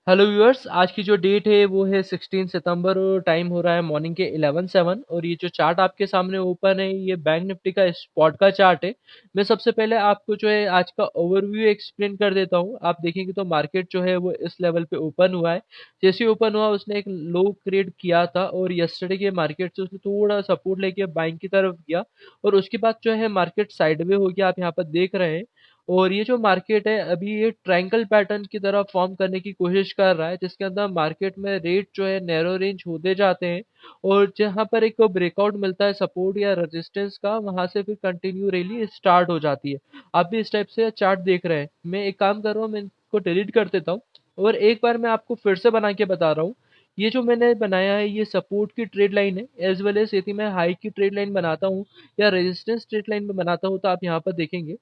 Hello viewers, आज की जो डेट है वो है 16 सितंबर और टाइम हो रहा है मॉर्निंग के 11:07 और ये जो चार्ट आपके सामने ओपन है ये बैंक निफ्टी का स्पॉट का चार्ट है। मैं सबसे पहले आपको जो है आज का ओवरव्यू एक्सप्लेन कर देता हूँ। आप देखेंगे तो मार्केट जो है वो इस लेवल पे ओपन हुआ है। जैसे ही ओपन हुआ उसने एक लो क्रिएट किया था और यस्टरडे के मार्केट से उसने थोड़ा सपोर्ट लेके बाइंग की तरफ गया और उसके बाद जो है मार्केट साइडवे हो गया, आप यहाँ पर देख रहे हैं। और ये जो मार्केट है अभी ये ट्रायंगल पैटर्न की तरह फॉर्म करने की कोशिश कर रहा है, जिसके अंदर मार्केट में रेट जो है नैरो रेंज होते जाते हैं और जहां पर एक ब्रेकआउट मिलता है सपोर्ट या रेजिस्टेंस का, वहां से फिर कंटिन्यू रैली स्टार्ट हो जाती है। आप भी इस टाइप से चार्ट देख रहे हैं। मैं एक काम कर रहा हूँ, मैं इनको डिलीट कर देता हूँ और एक बार मैं आपको फिर से बना के बता रहा हूँ। ये जो मैंने बनाया है ये सपोर्ट की ट्रेड लाइन है, एज वेल एज यदि मैं हाई की ट्रेड लाइन बनाता हूँ या रेजिस्टेंस ट्रेड लाइन में बनाता हूँ तो आप यहाँ पर देखेंगे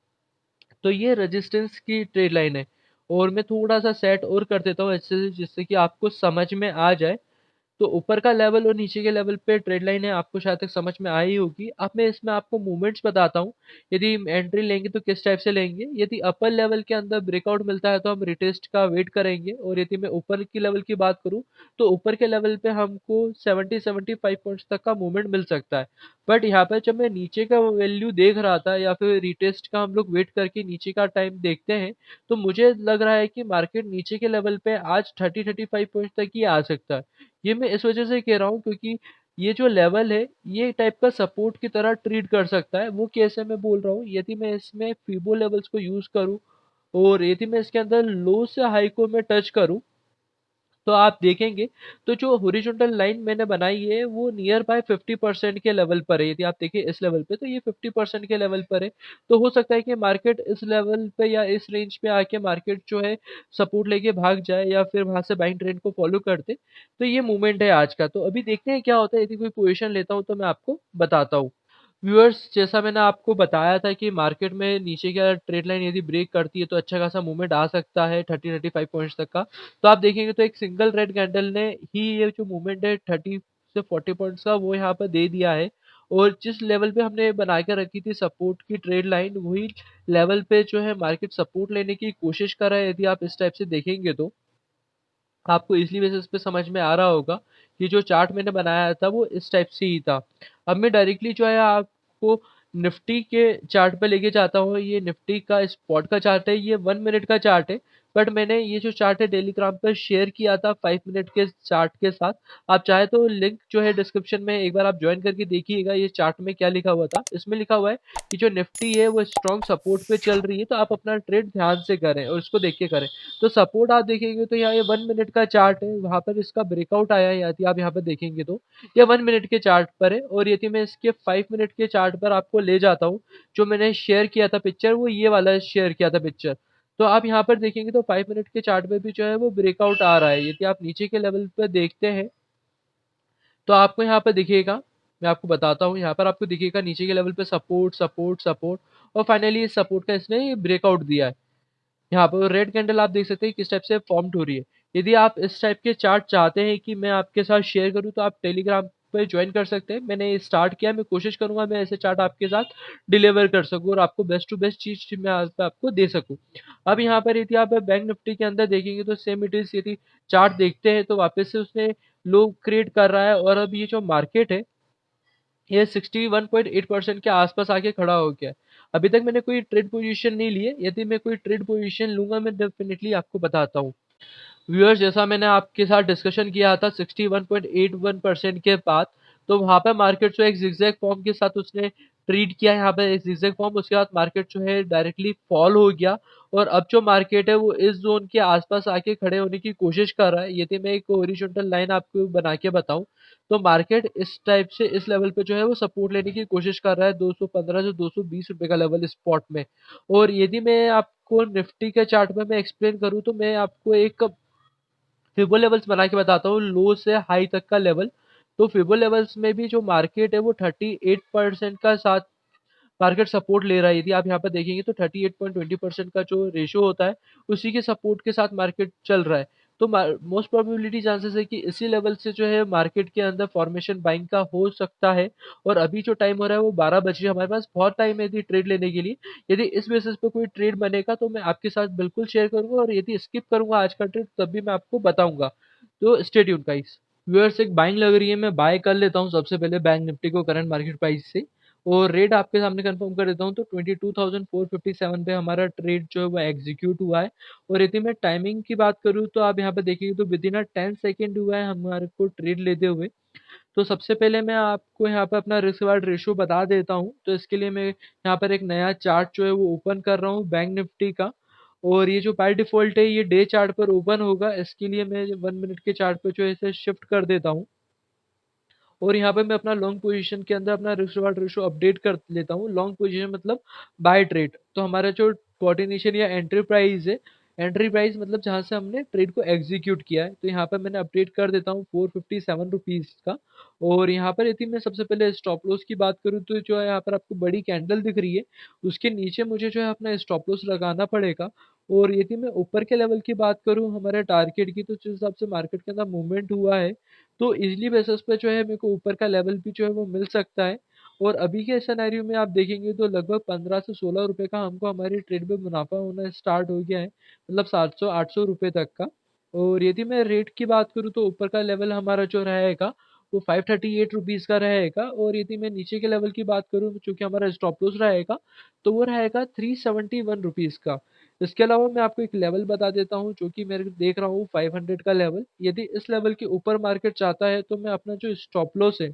तो ये रेजिस्टेंस की ट्रेड लाइन है। और मैं थोड़ा सा सेट और कर देता हूँ ऐसे जिससे कि आपको समझ में आ जाए। तो ऊपर का लेवल और नीचे के लेवल पे ट्रेड लाइन है, आपको शायद तक समझ में आई होगी। अब मैं इसमें आपको मूवमेंट्स बताता हूँ। यदि एंट्री लेंगे तो किस टाइप से लेंगे। यदि अपर लेवल के अंदर ब्रेकआउट मिलता है तो हम रिटेस्ट का वेट करेंगे और यदि मैं ऊपर की लेवल की बात करूँ तो ऊपर के लेवल पे हमको 70-75 पॉइंट्स तक का मूवमेंट मिल सकता है। बट यहाँ पे जब मैं नीचे का वैल्यू देख रहा था या फिर रिटेस्ट का हम लोग वेट करके नीचे का टाइम देखते हैं, तो मुझे लग रहा है कि मार्केट नीचे के लेवल पे आज 30-35 पॉइंट्स तक ही आ सकता है। ये मैं इस वजह से कह रहा हूँ क्योंकि ये जो लेवल है ये टाइप का सपोर्ट की तरह ट्रीट कर सकता है। वो कैसे मैं बोल रहा हूँ, यदि मैं इसमें फीबो लेवल्स को यूज करूँ और यदि मैं इसके अंदर लो से हाई को मैं टच करूँ तो आप देखेंगे तो जो हॉरिजॉन्टल लाइन मैंने बनाई है वो नियर बाय 50% के लेवल पर है। यदि आप देखिए इस लेवल पे तो ये 50% के लेवल पर है। तो हो सकता है कि मार्केट इस लेवल पे या इस रेंज पे आके मार्केट जो है सपोर्ट लेके भाग जाए या फिर वहां से बाइंग ट्रेंड को फॉलो करते। तो ये मूवमेंट है आज का। तो अभी देखते हैं क्या होता है। यदि कोई पोजीशन लेता हूँ तो मैं आपको बताता हूँ। व्यूअर्स, जैसा मैंने आपको बताया था कि मार्केट में नीचे का ट्रेड लाइन यदि ब्रेक करती है तो अच्छा खासा मूवमेंट आ सकता है 30-35 पॉइंट्स तक का। तो आप देखेंगे तो एक सिंगल रेड कैंडल ने ही ये जो मूवमेंट है 30 से 40 पॉइंट्स का वो यहाँ पर दे दिया है। और जिस लेवल पे हमने बना के रखी थी सपोर्ट की ट्रेड लाइन, वही लेवल पे जो है मार्केट सपोर्ट लेने की कोशिश कर रहा है। यदि आप इस टाइप से देखेंगे तो आपको इजली बेसिस पे समझ में आ रहा होगा कि जो चार्ट मैंने बनाया था वो इस टाइप से ही था। अब मैं डायरेक्टली जो है आपको निफ्टी के चार्ट पे लेके जाता हूँ। ये निफ्टी का स्पॉट का चार्ट है, ये 1 मिनट का चार्ट है। बट मैंने ये जो चार्ट है टेलीग्राम पर शेयर किया था 5 मिनट के चार्ट के साथ। आप चाहे तो लिंक जो है डिस्क्रिप्शन में एक बार आप ज्वाइन करके देखिएगा ये चार्ट में क्या लिखा हुआ था। इसमें लिखा हुआ है कि जो निफ्टी है वो स्ट्रॉन्ग सपोर्ट पे चल रही है, तो आप अपना ट्रेड ध्यान से करें और उसको देख के करें। तो सपोर्ट आप देखेंगे तो यहाँ ये 1 मिनट का चार्ट है, वहां पर इसका ब्रेकआउट आया है। यदि आप यहाँ पर देखेंगे तो ये 1 मिनट के चार्ट पर है। और यदि मैं इसके 5 मिनट के चार्ट पर आपको ले जाता हूँ, जो मैंने शेयर किया था पिक्चर वो ये वाला शेयर किया था पिक्चर। तो आप यहाँ पर देखेंगे तो 5 मिनट के चार्ट पे भी जो है वो ब्रेकआउट आ रहा है। यदि आप नीचे के लेवल पर देखते हैं तो आपको यहाँ पर दिखेगा, मैं आपको बताता हूँ, यहाँ पर आपको दिखेगा नीचे के लेवल पे सपोर्ट सपोर्ट सपोर्ट और फाइनली इस सपोर्ट का इसने ब्रेकआउट दिया है। यहाँ पर रेड कैंडल आप देख सकते हैं किस टाइप से फॉर्म्ड हो रही है। यदि आप इस टाइप के चार्ट चाहते हैं कि मैं आपके साथ शेयर करूं तो आप टेलीग्राम पे ज्वाइन कर सकते हैं। मैंने स्टार्ट किया, मैं कोशिश करूंगा मैं ऐसे चार्ट आपके साथ डिलीवर कर सकूं और आपको बेस्ट टू बेस्ट चीज मैं आज पे आपको दे सकूं। अब यहाँ पर यदि आप बैंक निफ्टी के अंदर देखेंगे तो सेम इट इज। यदि चार्ट देखते हैं तो वापस से उसने लो क्रिएट कर रहा है और अब ये जो मार्केट है ये 61.8% के आसपास आके खड़ा हो गया है। अभी तक मैंने कोई ट्रेड पोजीशन नहीं ली है। यदि मैं कोई ट्रेड पोजीशन लूंगा मैं डेफिनेटली आपको बताता हूँ। व्यूअर्स, जैसा मैंने आपके साथ डिस्कशन किया था 61.81% के बाद, तो वहां पे मार्केट जो एक जिगजैग फॉर्म के साथ उसने ट्रीट किया। यहाँ पे एक जिगजैग फॉर्म, उसके बाद मार्केट जो है डायरेक्टली फॉल हो गया और अब जो मार्केट है वो इस जोन के आसपास आके खड़े होने की कोशिश कर रहा है। यदि मैं एक हॉरिजॉन्टल लाइन आपको बना के बताऊं तो मार्केट इस टाइप से इस लेवल पे जो है वो सपोर्ट लेने की कोशिश कर रहा है 215 से 220 रुपए का लेवल स्पॉट में। और यदि मैं आपको निफ्टी के चार्ट में मैं एक्सप्लेन करूं तो मैं आपको एक फिबो लेवल्स बना के बताता हूँ, लो से हाई तक का लेवल। तो फिबो लेवल्स में भी जो मार्केट है वो 38% का साथ मार्केट सपोर्ट ले रहा है। यदि आप यहाँ पर देखेंगे तो 38.20% का जो रेशियो होता है उसी के सपोर्ट के साथ मार्केट चल रहा है। तो मोस्ट प्रोबेबिलिटी चांसेस है कि इसी लेवल से जो है मार्केट के अंदर फॉर्मेशन बाइंग का हो सकता है। और अभी जो टाइम हो रहा है वो 12 बज रहे हैं, हमारे पास बहुत टाइम है यदि ट्रेड लेने के लिए। यदि इस बेसिस पे कोई ट्रेड बनेगा तो मैं आपके साथ बिल्कुल शेयर करूँगा, और यदि स्किप करूँगा आज का ट्रेड तब भी मैं आपको बताऊँगा। तो स्टे ट्यून्ड गाइस। व्यूअर्स, एक बाइंग लग रही है, मैं बाय कर लेता हूँ सबसे पहले बैंक निफ्टी को करंट मार्केट प्राइस से, और रेट आपके सामने कंफर्म कर देता हूँ। तो 22,457 पे हमारा ट्रेड जो है वो एग्जीक्यूट हुआ है। और यदि मैं टाइमिंग की बात करूँ तो आप यहाँ पे देखेंगे तो विदिन 10 सेकंड हुआ है हमारे को ट्रेड लेते हुए। तो सबसे पहले मैं आपको यहाँ पे अपना रिस्क रिवार्ड रेशियो बता देता हूँ। तो इसके लिए मैं यहाँ पर एक नया चार्ट जो है वो ओपन कर रहा हूँ बैंक निफ्टी का। और ये जो बाय डिफ़ॉल्ट है ये डे चार्ट पर ओपन होगा। इसके लिए मैं 1 मिनट के चार्ट पे जो है इसे शिफ्ट कर देता हूँ। और यहाँ पे मैं अपना लॉन्ग पोजीशन के अंदर अपना रिस्क रिवार्ड रेशियो अपडेट कर लेता हूँ। लॉन्ग पोजीशन मतलब बाय ट्रेड। तो हमारा जो कोऑर्डिनेशन या एंट्री प्राइस है, एंट्री प्राइस मतलब जहाँ से हमने ट्रेड को एग्जीक्यूट किया है, तो यहाँ पर मैंने अपडेट कर देता हूँ 457 रुपीज़ का। और यहाँ पर यदि मैं सबसे पहले स्टॉप लॉस की बात करूँ तो जो है यहाँ पर आपको बड़ी कैंडल दिख रही है, उसके नीचे मुझे जो है अपना स्टॉप लॉस लगाना पड़ेगा। और यदि मैं ऊपर के लेवल की बात करूँ हमारे टारगेट की, तो जिस हिसाब से मार्केट के अंदर मूवमेंट हुआ है, तो ईज़िली बेसिस पे जो है मेरे को ऊपर का लेवल भी जो है वो मिल सकता है। और अभी के सिनेरियो में आप देखेंगे तो लगभग 15 से 16 रुपए का हमको हमारी ट्रेड में मुनाफ़ा होना स्टार्ट हो गया है, मतलब 700-800 रुपए तक का। और यदि मैं रेट की बात करूँ तो ऊपर का लेवल हमारा जो रहेगा वो 538 रुपीज़ का रहेगा। और यदि मैं नीचे के लेवल की बात करूँ, चूँकि हमारा स्टॉप लॉस रहेगा, तो वो रहेगा 371 रुपीज़ का। इसके अलावा मैं आपको एक लेवल बता देता हूँ जो कि मैं देख रहा हूँ 500 का लेवल। यदि इस लेवल के ऊपर मार्केट चाहता है तो मैं अपना जो स्टॉप लॉस है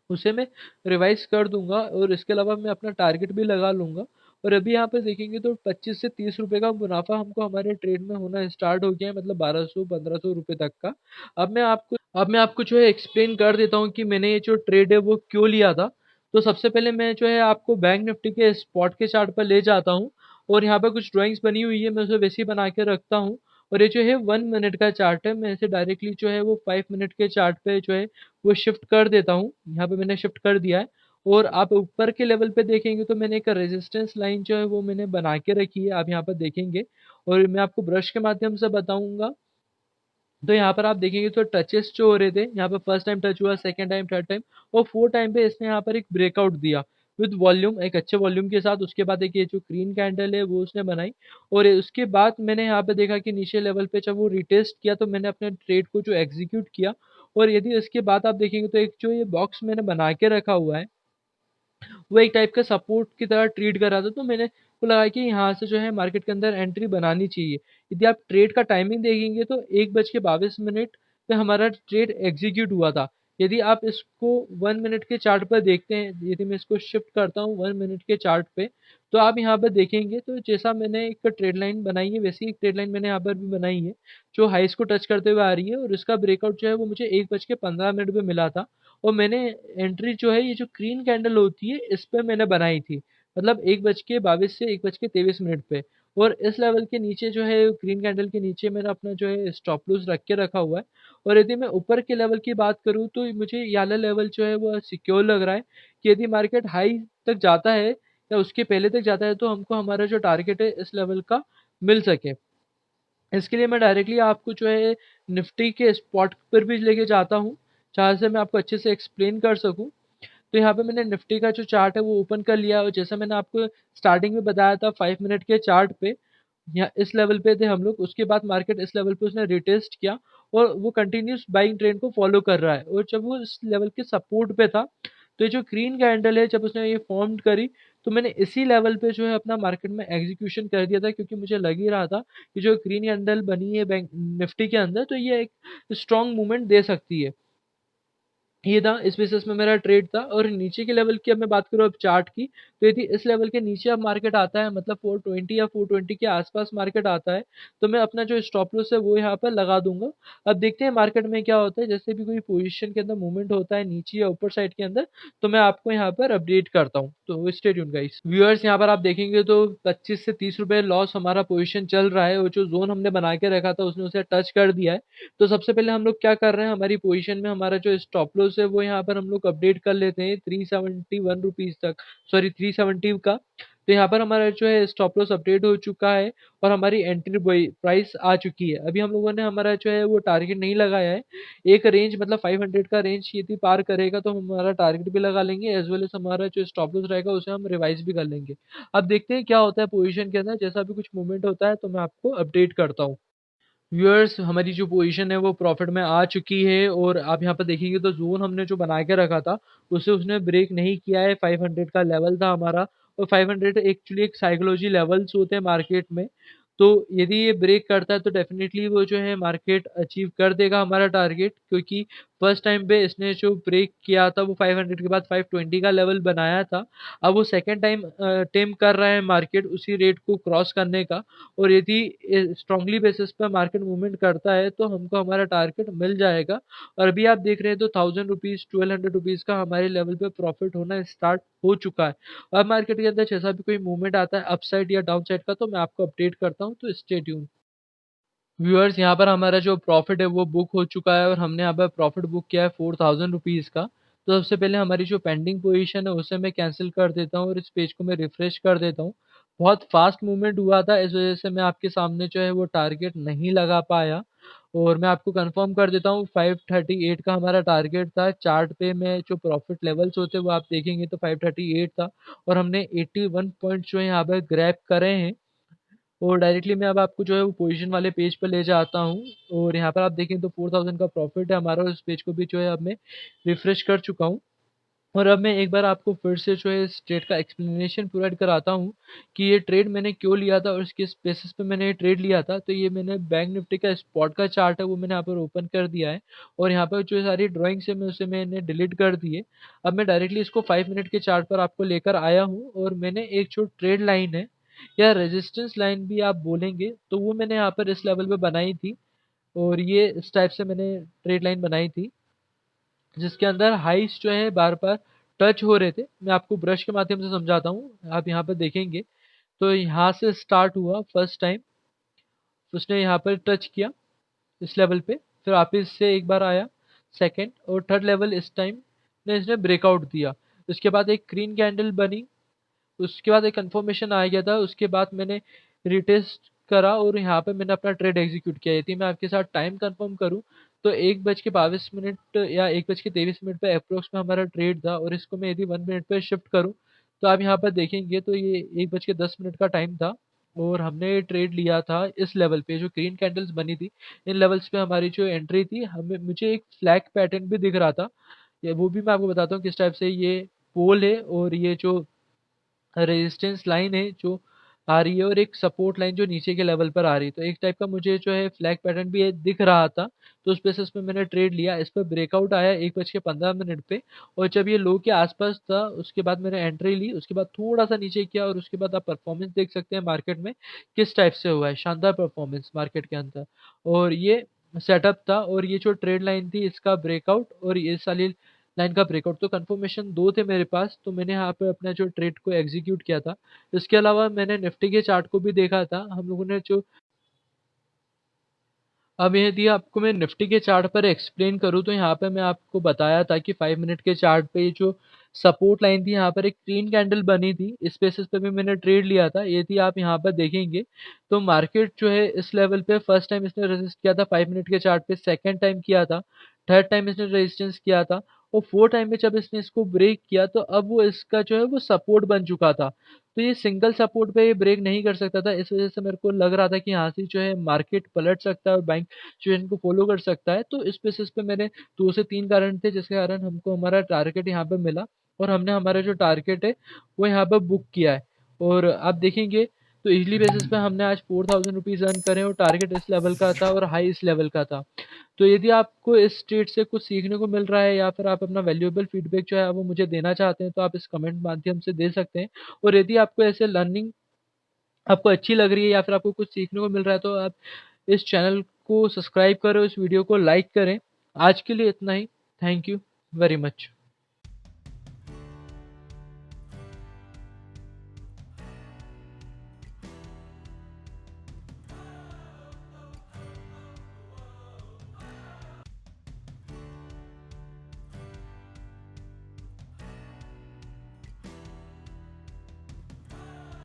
उसे मैं रिवाइज़ कर दूँगा, और इसके अलावा मैं अपना टारगेट भी लगा लूँगा। और अभी यहाँ पे देखेंगे तो 25 से 30 रुपए का मुनाफ़ा हमको हमारे ट्रेड में होना स्टार्ट हो गया है, मतलब 1200-1500 रुपए तक का। अब मैं आपको जो है एक्सप्लेन कर देता हूँ कि मैंने ये जो ट्रेड है वो क्यों लिया था। तो सबसे पहले मैं जो है आपको बैंक निफ्टी के स्पॉट के चार्ट पर ले जाता हूँ, और यहाँ पे कुछ ड्राइंग्स बनी हुई है, मैं उसे वैसे ही बना के रखता हूँ। और ये जो है 1 मिनट का चार्ट है, मैं इसे डायरेक्टली जो है वो 5 मिनट के चार्ट पे जो है वो शिफ्ट कर देता हूँ। यहाँ पे मैंने शिफ्ट कर दिया है। और आप ऊपर के लेवल पे देखेंगे तो मैंने एक रेजिस्टेंस लाइन जो है वो मैंने बना के रखी है, आप यहाँ पर देखेंगे। और मैं आपको ब्रश के माध्यम से बताऊँगा। तो यहाँ पर आप देखेंगे तो टचेस जो हो रहे थे, यहाँ पे फर्स्ट टाइम टच हुआ, सेकंड टाइम, थर्ड टाइम, और फोर्थ टाइम पे इसने यहाँ पर एक ब्रेकआउट दिया विद वॉल्यूम, एक अच्छे वॉल्यूम के साथ। उसके बाद एक ये जो ग्रीन कैंडल है वो उसने बनाई। और उसके बाद मैंने यहाँ पे देखा कि नीचे लेवल पे जब वो रिटेस्ट किया तो मैंने अपने ट्रेड को जो एग्जीक्यूट किया। और यदि इसके बाद आप देखेंगे तो एक जो ये बॉक्स मैंने बना के रखा हुआ है, वो एक टाइप का सपोर्ट की तरह ट्रीट कर रहा था। तो मैंने को लगा कि यहाँ से जो है मार्केट के अंदर एंट्री बनानी चाहिए। यदि आप ट्रेड का टाइमिंग देखेंगे तो 1:22 पे हमारा ट्रेड एग्जीक्यूट हुआ था। यदि आप इसको 1 मिनट के चार्ट पर देखते हैं, यदि मैं इसको शिफ्ट करता हूँ 1 मिनट के चार्ट पे, तो आप यहाँ पर देखेंगे तो जैसा मैंने एक ट्रेड लाइन बनाई है, वैसी एक ट्रेड लाइन मैंने यहाँ पर भी बनाई है, जो हाईज़ को टच करते हुए आ रही है। और इसका ब्रेकआउट जो है वो मुझे 1:15 पे मिला था। और मैंने एंट्री जो है ये जो ग्रीन कैंडल होती है इस पे मैंने बनाई थी, मतलब 1:22 से 1:23 पे। और इस लेवल के नीचे जो है ग्रीन कैंडल के नीचे मैंने अपना जो है स्टॉप लॉस रख के रखा हुआ है। और यदि मैं ऊपर के लेवल की बात करूँ तो मुझे ये वाला लेवल जो है वो सिक्योर लग रहा है कि यदि मार्केट हाई तक जाता है या उसके पहले तक जाता है तो हमको हमारा जो टारगेट है इस लेवल का मिल सके। इसके लिए मैं डायरेक्टली आपको जो है निफ्टी के स्पॉट पर भी लेके जाता हूँ, जहाँ से मैं आपको अच्छे से एक्सप्लेन कर सकूँ। तो यहाँ पे मैंने निफ्टी का जो चार्ट है वो ओपन कर लिया, और जैसा मैंने आपको स्टार्टिंग में बताया था 5 मिनट के चार्ट पे, या इस लेवल पे थे हम लोग। उसके बाद मार्केट इस लेवल पे उसने रिटेस्ट किया, और वो कंटिन्यूअस बाइंग ट्रेंड को फॉलो कर रहा है। और जब वो इस लेवल के सपोर्ट पे था, तो ये जो ग्रीन कैंडल है जब उसने ये फॉर्म्ड करी, तो मैंने इसी लेवल पे जो है अपना मार्केट में एग्जीक्यूशन कर दिया था, क्योंकि मुझे लग ही रहा था कि जो ग्रीन कैंडल बनी है बैंक निफ्टी के अंदर, तो ये एक स्ट्रॉन्ग मूवमेंट दे सकती है। ये था, इस बेसिस में मेरा ट्रेड था। और नीचे के लेवल की अब मैं बात करूँ अब चार्ट की, तो यदि इस लेवल के नीचे अब मार्केट आता है, मतलब 420 या 420 के आसपास मार्केट आता है, तो मैं अपना जो स्टॉप लॉस है वो यहाँ पर लगा दूंगा। अब देखते हैं मार्केट में क्या होता है, जैसे भी कोई पोजीशन के अंदर मूवमेंट होता है नीचे या ऊपर साइड के अंदर, तो मैं आपको यहाँ पर अपडेट करता हूँ। तो स्टे ट्यून्ड गाइस। व्यूअर्स, यहाँ पर आप देखेंगे तो 25 से 30 रुपए लॉस हमारा पोजीशन चल रहा है, और जो जोन हमने बना के रखा था उसने उसे टच कर दिया है। तो सबसे पहले हम लोग क्या कर रहे हैं, हमारी पोजीशन में हमारा जो स्टॉप लॉस है वो यहाँ पर हम लोग अपडेट कर लेते हैं 371 रुपीज़ तक, सॉरी 370 का। तो यहाँ पर हमारा जो है स्टॉप लॉस अपडेट हो चुका है और हमारी एंट्री प्राइस आ चुकी है। अभी हम लोगों ने हमारा जो है वो टारगेट नहीं लगाया है। एक रेंज मतलब 500 का रेंज यदि पार करेगा तो हम हमारा टारगेट भी लगा लेंगे, एज़ वेल एज़ हमारा जो स्टॉप लॉस रहेगा उसे हम रिवाइज़ भी कर लेंगे। अब देखते हैं क्या होता है पोज़ीशन के अंदर, जैसा भी कुछ मूवमेंट होता है तो मैं आपको अपडेट करता हूँ। व्यूअर्स, हमारी जो पोजीशन है वो प्रॉफिट में आ चुकी है और आप यहाँ पर देखेंगे तो ज़ोन हमने जो बना के रखा था, उसे उसने ब्रेक नहीं किया है। 500 का लेवल था हमारा और 500 एक्चुअली एक साइकोलॉजी लेवल्स होते हैं मार्केट में। तो यदि ये ब्रेक करता है तो डेफ़िनिटली वो जो है मार्केट अचीव कर देगा हमारा टारगेट, क्योंकि फर्स्ट टाइम पे इसने जो ब्रेक किया था वो 500 के बाद 520 का लेवल बनाया था। अब वो सेकंड टाइम अटेम्प्ट कर रहा है मार्केट उसी रेट को क्रॉस करने का। और यदि स्ट्रांगली बेसिस पे मार्केट मूवमेंट करता है तो हमको हमारा टारगेट मिल जाएगा। और अभी आप देख रहे हैं तो 1000 रुपीज़ 1200 रुपीज़ का हमारे लेवल पे प्रॉफिट होना स्टार्ट हो चुका है। अब मार्केट के अंदर जैसा भी कोई मूवमेंट आता है अपसाइड या डाउन साइड का तो मैं आपको अपडेट करता हूँ, तो स्टे ट्यून। व्यूअर्स, यहाँ पर हमारा जो प्रॉफ़िट है वो बुक हो चुका है और हमने यहाँ पर प्रॉफ़िट बुक किया है 4000 रुपीज़ का। तो सबसे पहले हमारी जो पेंडिंग पोज़ीशन है उसे मैं कैंसल कर देता हूँ और इस पेज को मैं रिफ्रेश कर देता हूँ। बहुत फ़ास्ट मूवमेंट हुआ था, इस वज़ह से मैं आपके सामने जो है वो टारगेट नहीं लगा पाया। और मैं आपको कन्फर्म कर देता हूँ 538 का हमारा टारगेट था। चार्ट पे में जो प्रॉफ़िट लेवल्स होते हैं वो आप देखेंगे तो 538 था और हमने 81 पॉइंट्स जो है यहाँ पे ग्रैब करे हैं। और डायरेक्टली मैं अब आपको जो है वो पोज़ीशन वाले पेज पे ले जाता हूँ और यहाँ पर आप देखें तो 4000 का प्रॉफ़िट है हमारा और इस पेज को भी जो है अब मैं रिफ्रेश कर चुका हूँ। और अब मैं एक बार आपको फिर से जो है इस ट्रेड का एक्सप्लेनेशन प्रोवाइड कराता हूँ कि ये ट्रेड मैंने क्यों लिया था और किस बेसिस पे मैंने ये ट्रेड लिया था। तो ये मैंने बैंक निफ्टी का स्पॉट का चार्ट है वो मैंने यहाँ पर ओपन कर दिया है और यहाँ पर जो सारी ड्राइंग्स है मैं उसे मैंने डिलीट कर दी है। अब मैं डायरेक्टली इसको 5 मिनट के चार्ट पर आपको लेकर आया हूँ और मैंने एक जो ट्रेड लाइन है या रेजिस्टेंस लाइन भी आप बोलेंगे तो वो मैंने यहाँ पर इस लेवल पे बनाई थी और ये इस टाइप से मैंने ट्रेड लाइन बनाई थी, जिसके अंदर हाइस जो है बार-बार टच हो रहे थे। मैं आपको ब्रश के माध्यम से समझाता हूँ। आप यहाँ पर देखेंगे तो यहाँ से स्टार्ट हुआ फर्स्ट टाइम, उसने यहाँ पर टच किया इस लेवल पे, फिर वापिस से एक बार आया, सेकंड और थर्ड लेवल इस टाइम ने इसने ब्रेकआउट दिया। उसके बाद एक ग्रीन कैंडल बनी, उसके बाद एक कन्फर्मेशन आ गया था, उसके बाद मैंने रिटेस्ट करा और यहाँ पे मैंने अपना ट्रेड एग्ज़ीक्यूट किया। यदि मैं आपके साथ टाइम कन्फर्म करूँ, तो 1:22 या 1:23 पे एप्रॉक्स में हमारा ट्रेड था और इसको मैं यदि 1 मिनट पे शिफ्ट करूँ, तो आप यहाँ पर देखेंगे तो ये 1:10 का टाइम था और हमने ये ट्रेड लिया था इस लेवल पे, जो ग्रीन कैंडल्स बनी थी, इन लेवल्स पे हमारी जो एंट्री थी, हमें मुझे एक फ्लैग पैटर्न भी दिख रहा था। या वो भी मैं आपको बताता हूँ किस टाइप से ये पोल है और ये जो रेजिस्टेंस लाइन है जो आ रही है और एक सपोर्ट लाइन जो नीचे के लेवल पर आ रही है। तो एक टाइप का मुझे जो है फ्लैग पैटर्न भी दिख रहा था, तो उस बेसिस पे मैंने ट्रेड लिया। इस पे ब्रेकआउट आया 1:15 पे और जब ये लो के आस-पास था, उसके बाद मैंने एंट्री ली, उसके बाद थोड़ा-सा नीचे किया और उसके बाद आप परफॉर्मेंस देख सकते हैं मार्केट में किस टाइप से हुआ है, शानदार परफॉर्मेंस मार्केट के अंदर। और ये सेटअप था और ये जो ट्रेड लाइन थी इसका ब्रेकआउट और ये सारी लाइन का ब्रेकआउट, तो कन्फर्मेशन 2 थे मेरे पास, तो मैंने यहाँ पे अपना जो ट्रेड को एग्ज़ीक्यूट किया था। इसके अलावा मैंने निफ्टी के चार्ट को भी देखा था। हम लोगों ने जो अब यदि आपको मैं निफ्टी के चार्ट पर एक्सप्लेन करूँ तो यहाँ पे मैं आपको बताया था कि 5 मिनट के चार्ट पे ये जो सपोर्ट लाइन थी यहाँ पर एक ग्रीन कैंडल बनी थी। इस बेसिस पे भी मैंने ट्रेड लिया था। यदि आप यहाँ पर देखेंगे तो मार्केट जो है इस लेवल पे फर्स्ट टाइम इसने रेजिस्ट किया था 5 मिनट के चार्ट पे, सेकंड टाइम किया था, थर्ड टाइम इसने रेजिस्टेंस किया था और फोर्थ टाइम पे जब इसने इसको ब्रेक किया तो अब वो इसका जो है वो सपोर्ट बन चुका था। तो ये सिंगल सपोर्ट पे ये ब्रेक नहीं कर सकता था। इस वज़ह से मेरे को लग रहा था कि यहाँ से जो है मार्केट पलट सकता है और बैंक जो है इनको फ़ॉलो कर सकता है। तो इस बेसिस पे मैंने 2 से 3 कारण थे जिसके कारण हमको हमारा टारगेट यहाँ पे मिला और हमने हमारा जो टारगेट है वो यहाँ पर बुक किया है। और आप देखेंगे तो ईज़िली बेसिस पे हमने आज 4000 रुपीज़ अर्न करे और टारगेट इस लेवल का था और हाई इस लेवल का था। तो यदि आपको इस ट्रेड से कुछ सीखने को मिल रहा है या फिर आप अपना वैल्यूएबल फीडबैक जो है वो मुझे देना चाहते हैं तो आप इस कमेंट माध्यम से दे सकते हैं। और यदि आपको ऐसे लर्निंग आपको अच्छी लग रही है या फिर आपको कुछ सीखने को मिल रहा है तो आप इस चैनल को सब्सक्राइब करें, इस वीडियो को लाइक करें। आज के लिए इतना ही। Thank you very much.